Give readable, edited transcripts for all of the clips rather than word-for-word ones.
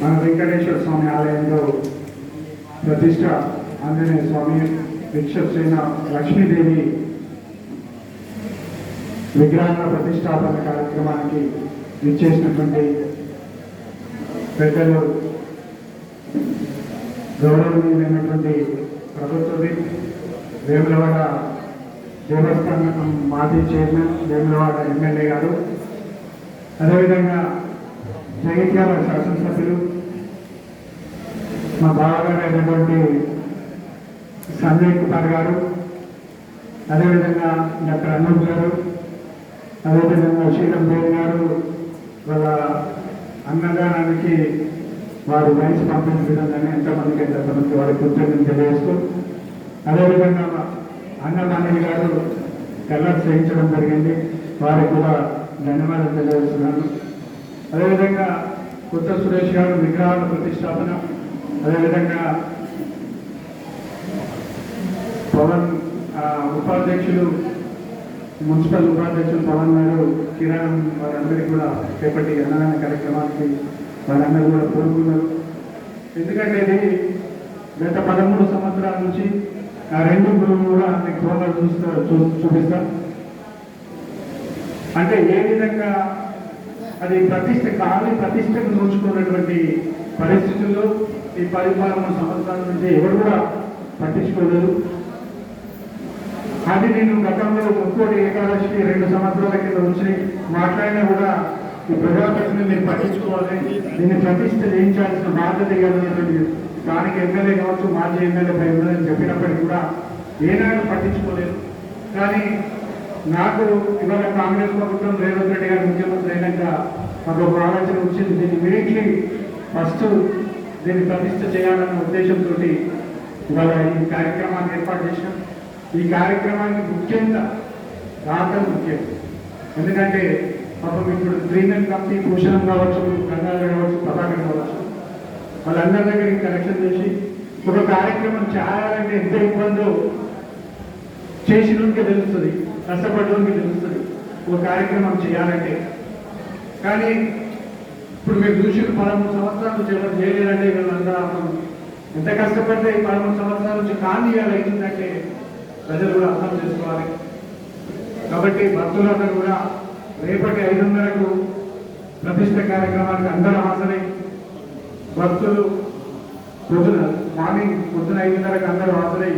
మన వెంకటేశ్వర స్వామి ఆలయంలో ప్రతిష్ట ఆంజనేయ స్వామి విక్షసేన లక్ష్మీదేవి విగ్రహాల ప్రతిష్టాపన కార్యక్రమానికి ఇచ్చేసినటువంటి పెద్దలు గౌరవనీయులైనటువంటి ప్రభుత్వది వేములవాడ దేవస్థానం మాజీ చైర్మన్ వేములవాడ ఎమ్మెల్యే గారు, అదేవిధంగా జగిత్యాల శాసనసభ్యులు మా బావగారైనటువంటి సంజయ్ కుమార్ గారు, అదేవిధంగా డాక్టర్ అనూప్ గారు, అదేవిధంగా శ్రీరామ్ దేవి గారు వాళ్ళ అన్నదానానికి వారు వయసు పంపిణీ విధంగానే ఎంతమందికి ఎంతమందికి వారి కృతజ్ఞతలు తెలియజేస్తూ, అదేవిధంగా అన్నమానవి గారు కలర్ చేయించడం జరిగింది, వారికి కూడా ధన్యవాదాలు తెలియజేస్తున్నాను. అదేవిధంగా కొత్త సురేష్ గారు విగ్రహాల ప్రతిష్టాపన, అదేవిధంగా పవన్ ఉపాధ్యక్షులు మున్సిపల్ ఉపాధ్యక్షులు పవన్ గారు, కిరణ్ వారందరికీ కూడా రేపటి అన్నదాన కార్యక్రమానికి వారందరూ కూడా కోరుకున్నారు. ఎందుకంటే ఇది గత 13 సంవత్సరాల నుంచి ఆ 2 గురువులు కూడా మీకు ఫోన్లు చూపిస్తాం. అంటే ఏ విధంగా అది ప్రతిష్టకు నోచుకున్నటువంటి పరిస్థితుల్లో ఈ 13 సంవత్సరాల నుంచి ఎవరు కూడా పట్టించుకోలేదు. అది నేను గతంలో ముక్కోటి ఏకాదశికి 2 సంవత్సరాల కింద వచ్చి మాట్లాడినా కూడా ఈ ప్రజాప్రతిని మీరు పట్టించుకోవాలి, దీన్ని ప్రతిష్ట చేయించాల్సిన బాధ్యత కలిగినటువంటి స్థానిక ఎమ్మెల్యే కావచ్చు, మాజీ ఎమ్మెల్యే అని చెప్పినప్పటికీ కూడా ఏనాడు పట్టించుకోలేదు. కానీ నాకు ఇవాళ కాంగ్రెస్ ప్రభుత్వం రేవంత్ రెడ్డి గారు ముఖ్యమంత్రి అయినాక మాకు ఒక ఆలోచన వచ్చింది, దీన్ని ఇమీడియట్లీ ఫస్ట్ దీన్ని ప్రతిష్ట చేయాలన్న ఉద్దేశంతో ఇవాళ ఈ కార్యక్రమాన్ని ఏర్పాటు చేసినాం. ఈ కార్యక్రమానికి ముఖ్యంగా దాతలు ముఖ్యం. ఎందుకంటే పాపం ఇప్పుడు 3 మెన్ కమిటీ భూషణం కావచ్చు, గంగాధర్ కావచ్చు, ప్రభాకర్ కావచ్చు, వాళ్ళందరి దగ్గరికి కలెక్షన్ చేసి ఒక కార్యక్రమం చేయాలంటే ఎంత ఇబ్బందో చేసినోనికి తెలుస్తుంది, కష్టపడడానికి తెలుస్తుంది ఒక కార్యక్రమం చేయాలంటే. కానీ ఇప్పుడు మీరు చూసి 13 సంవత్సరాల నుంచి ఎవరు చేయలేదంటే వీళ్ళందరూ ఎంత కష్టపడితే 13 సంవత్సరాల నుంచి కానీ అవుతుందంటే ప్రజలు కూడా అర్థం చేసుకోవాలి. కాబట్టి భక్తులందరూ కూడా రేపటి 5:30కు ప్రతిష్ట కార్యక్రమానికి అందరూ హాజరై భక్తులు పొద్దున 5:30కు అందరూ హాజరై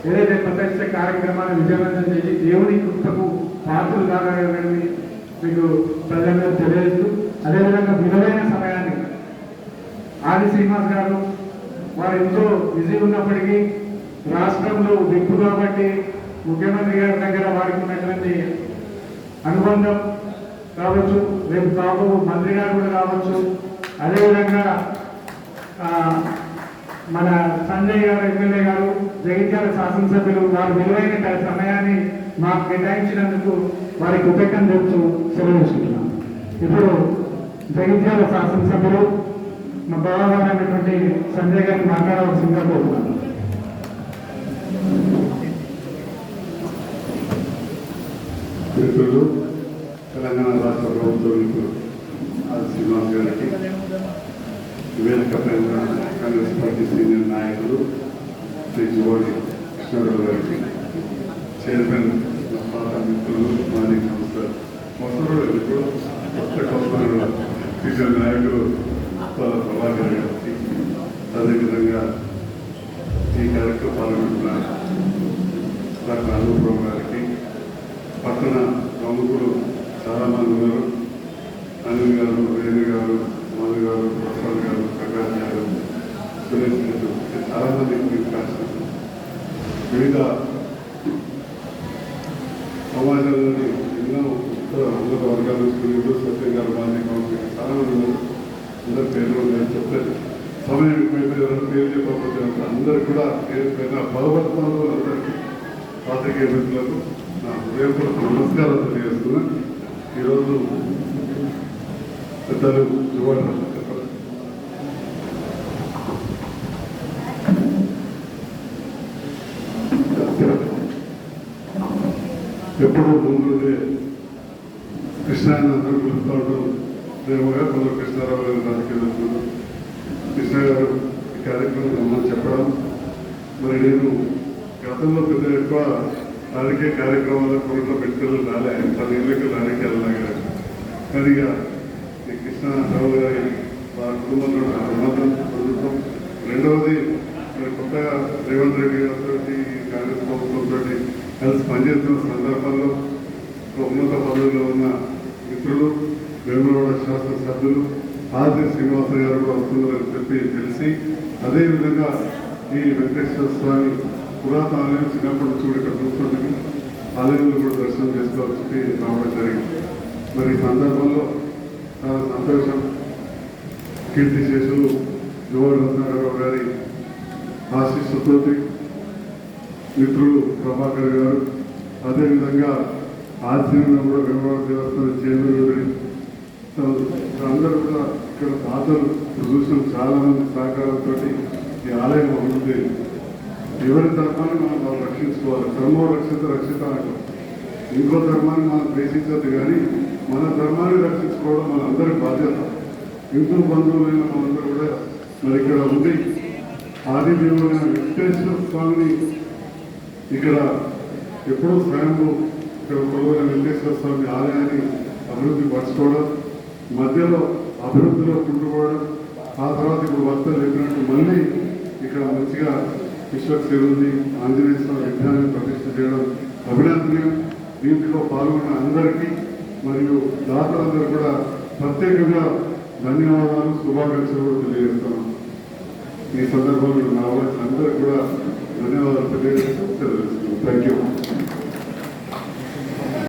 ఏదైతే ప్రతిష్ట కార్యక్రమాన్ని విజయవంతం చేసి దేవుని కృపకు పాత్రలు కాగలని మీకు ప్రజలందరూ తెలియజేస్తూ, అదేవిధంగా విలువైన సమయాన్ని ఆది శ్రీనివాస్ గారు వారు ఎంతో బిజీ ఉన్నప్పటికీ రాష్ట్రంలో విప్పు కాబట్టి ముఖ్యమంత్రి గారి దగ్గర వారికి ఉన్నటువంటి అనుబంధం కావచ్చు, రేపు బాబు మంత్రి గారు కూడా కావచ్చు, అదేవిధంగా మన సంజయ్ గారు ఎమ్మెల్యే గారు, జగిత్యాల శాసనసభ్యులు వారి విలువైన సమయాన్ని మాకు కేటాయించినందుకు వారి కృతజ్ఞతలు తెలుసు సెలవు తీసుకుంటున్నాం. ఇప్పుడు జగిత్యాల శాసనసభ్యులు మా బావగారైనటువంటి సంజయ్ గారిని మాట్లాడవలసిందిగా కోరుతున్నాను. మిత్రులు, తెలంగాణ రాష్ట్ర ప్రభుత్వం శ్రీనివాస్ గారికి, వేదిక పైన కాంగ్రెస్ పార్టీ సీనియర్ నాయకులు శ్రీ జువాడి కృష్ణారావు గారికి, చైర్మన్ పాత మిత్రులు, మాజీ కౌన్సిలర్ మొసరు ఇప్పుడు కొత్త కౌన్సిలర్ సీనియర్ నాయకులు ప్రభాకర్ గారికి, అదేవిధంగా ఈ కార్యక్రమం పాల్గొంటున్న డాక్టర్ అనూప్ గారికి, పట్టణ ప్రముఖులు చాలామంది ఉన్నారు, అనిల్ గారు, వేణు గారు, మధు గారు, ప్రసాద్ గారు, ప్రకాష్ గారు, సురేష్ గారు, చాలామంది వివిధ సమాజంలోని ఎన్నో ఉన్నత వర్గాల నుంచి సత్యం గారు, మాజీ కౌన్సిలర్ చాలామంది ఉన్నారు. అందరి పేర్లు నేను చెప్పలేదు, సమయం ఎక్కువైపోయి పేరు చెప్పకపోతే అందరూ కూడా పేరు పైన బలపడతాను. అందరికీ పాత్రికేయ మిత్రులకు నా హృదయపూర్వక నమస్కారాలు తెలియజేస్తున్నా. ఈరోజు పెద్దలు ఎప్పుడు ముందుండే కృష్ణాన్ని అందరూ పిలుస్తూ ఉంటాం. ప్రేమగా కొందరు కృష్ణారావు గారు రాజకీయ నేను గతంలో పెద్ద ఎక్కువ రాజకీయ కార్యక్రమాలు కోర్టులో పెట్టుకుని రాలే 10 ఏళ్ళకి రాజకీయాలు లాగా. కానీ ఇక ఈ కృష్ణరావు గారి వారి కుటుంబంలో ఉన్నతం ప్రభుత్వం. రెండవది మరి కొత్తగా రేవంత్ రెడ్డి గారితో కాంగ్రెస్ ప్రభుత్వంతో కలిసి పనిచేస్తున్న సందర్భంలో ఉన్నత పదవిలో ఉన్న మిత్రులు వేములవాడ శాసనసభ్యులు ఆర్జే శ్రీనివాస గారు కూడా వస్తున్నారని చెప్పి తెలిసి, అదేవిధంగా ఈ వెంకటేశ్వర స్వామి పురాతన ఆలయం చిన్నప్పటి నుంచి కూడా ఇక్కడ చూస్తుంటుంది, ఆలయంలో కూడా దర్శనం చేసుకోవాల్సి రావడం జరిగింది. మరి ఈ సందర్భంలో చాలా సంతోషం. కీర్తిశేషులు యువరత్నారావు గారి ఆశీస్సుతోటి మిత్రులు ప్రభాకర్ గారు, అదేవిధంగా ఆశ్చర్యంగా కూడా వేమవాడ దేవస్థానం చైర్మన్ అందరూ కూడా ఇక్కడ దాతలు చూసిన చాలా మంది సహకారంతో ఈ ఆలయం అభివృద్ధి. ఎవరి ధర్మాన్ని మనం వాళ్ళు రక్షించుకోవాలి. ధర్మం రక్షిత అంటాం. ఇంకో ధర్మాన్ని మనం ద్వేషించద్దు, కానీ మన ధర్మాన్ని రక్షించుకోవడం మన అందరి బాధ్యత. హిందూ బంధువులైన మనందరూ కూడా మరి ఇక్కడ ఉండి ఆదిదేవుడైన వెంకటేశ్వర స్వామిని ఇక్కడ ఎప్పుడూ స్వయంభూ ఇక్కడ కొలువైన వెంకటేశ్వర స్వామి ఆలయాన్ని అభివృద్ధి పరచుకోవడం, మధ్యలో అభివృద్ధిలో కుంటుకోవడం, ఆ తర్వాత ఇప్పుడు వక్తలు చెప్పినట్టు మళ్ళీ ఇక్కడ మంచిగా విశ్వక్సేవుని ఆంజనేయ స్వామి విగ్రహాన్ని ప్రతిష్ఠ చేయడం అభినందనీయం. దీంట్లో పాల్గొన్న అందరికీ మరియు దాతలందరూ కూడా ప్రత్యేకంగా ధన్యవాదాలు, శుభాకాంక్షలు కూడా తెలియజేస్తున్నాం. ఈ సందర్భంలో నా అందరికీ కూడా ధన్యవాదాలు తెలియజేస్తూ థ్యాంక్ యూ.